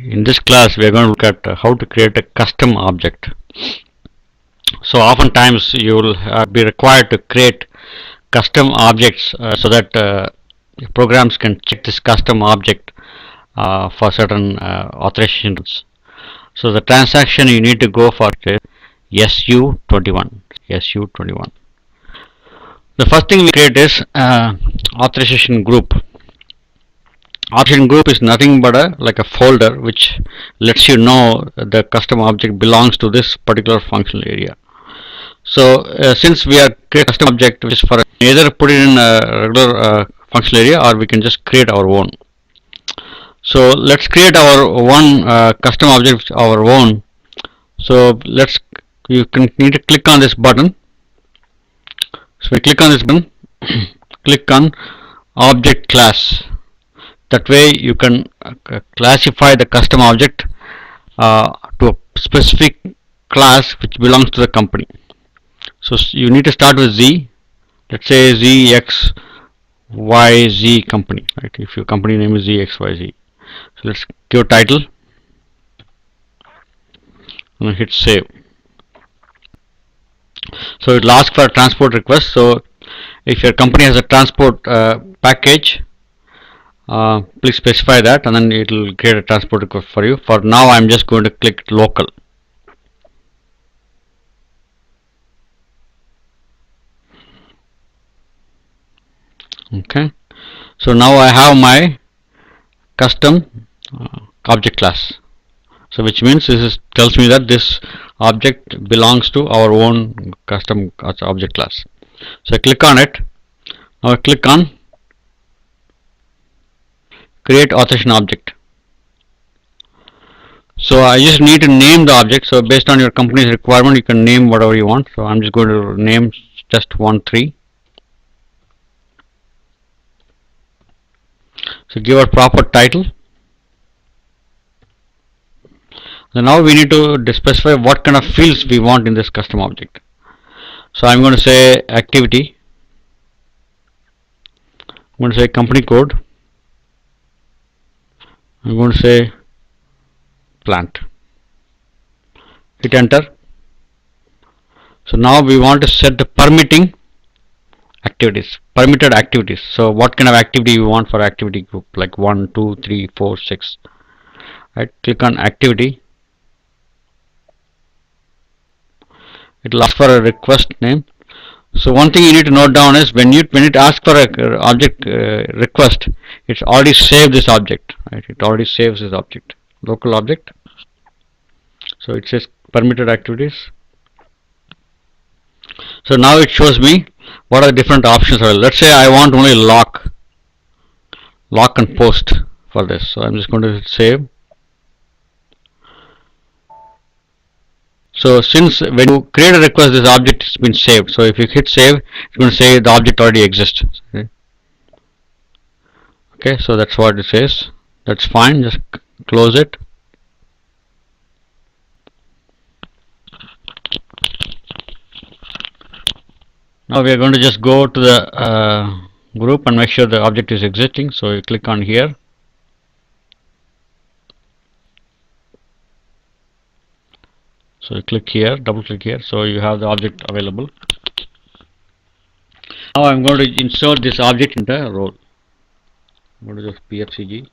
In this class, we are going to look at how to create a custom object. So oftentimes you will be required to create custom objects so that programs can check this custom object for certain authorizations. So the transaction you need to go for is SU21. SU21. The first thing we create is authorization group. Authorization group is nothing but like a folder which lets you know the custom object belongs to this particular functional area. So since we are creating a custom object which is for either put it in a regular functional area or we can just create our own. So let's create our one custom object our own. So you need to click on this button. So we click on this button, click on object class. That way you can classify the custom object to a specific class which belongs to the company. So you need to start with Z. Let's say ZXYZ company, right? If your company name is ZXYZ. So let's give a title and hit save. So it will ask for a transport request. So if your company has a transport package, please specify that and then it will create a transport request for you. For now I am just going to click local. Okay, so now I have my custom object class. So which means this tells me that this object belongs to our own custom object class. So I click on it. Now I click on create authorization object. So I just need to name the object. So based on your company's requirement you can name whatever you want. So I'm just going to name just 13. So give a proper title. So now we need to specify what kind of fields we want in this custom object. So I'm going to say activity. I'm going to say company code. I'm going to say plant. Hit enter. So now we want to set the permitted activities. So what kind of activity you want for activity group, like 1, 2, 3, 4, 6. Right? Click on activity. It will ask for a request name. So one thing you need to note down is when it asks for a object request, it's already saved this object. Right? It already saves this object, local object. So it says permitted activities. So now it shows me what are the different options are. Let's say I want only lock and post for this. So I'm just going to hit save. So since when you create a request, this object has been saved. So if you hit save, it's going to say the object already exists. Okay, so that's what it says. That's fine. Just close it. Now we are going to just go to the group and make sure the object is existing. So you click on here. So you click here, double click here, so you have the object available. Now I'm going to insert this object in the role. I'm going to just PFCG.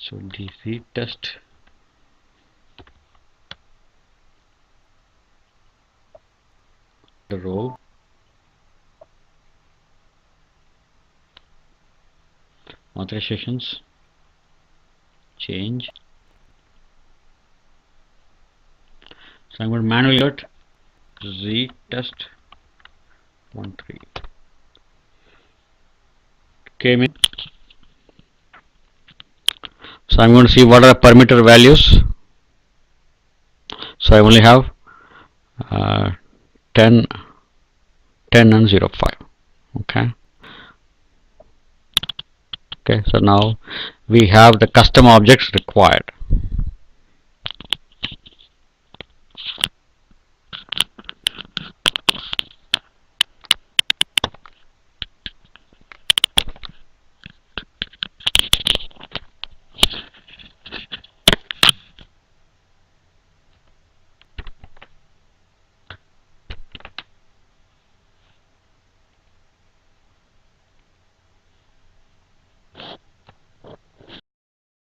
So DC test. The role. Authorizations. Change. So I'm going to manually insert Z test 13. Came in. So I'm going to see what are the parameter values. So I only have 10 and 05. Okay. Okay, so now we have the custom objects required.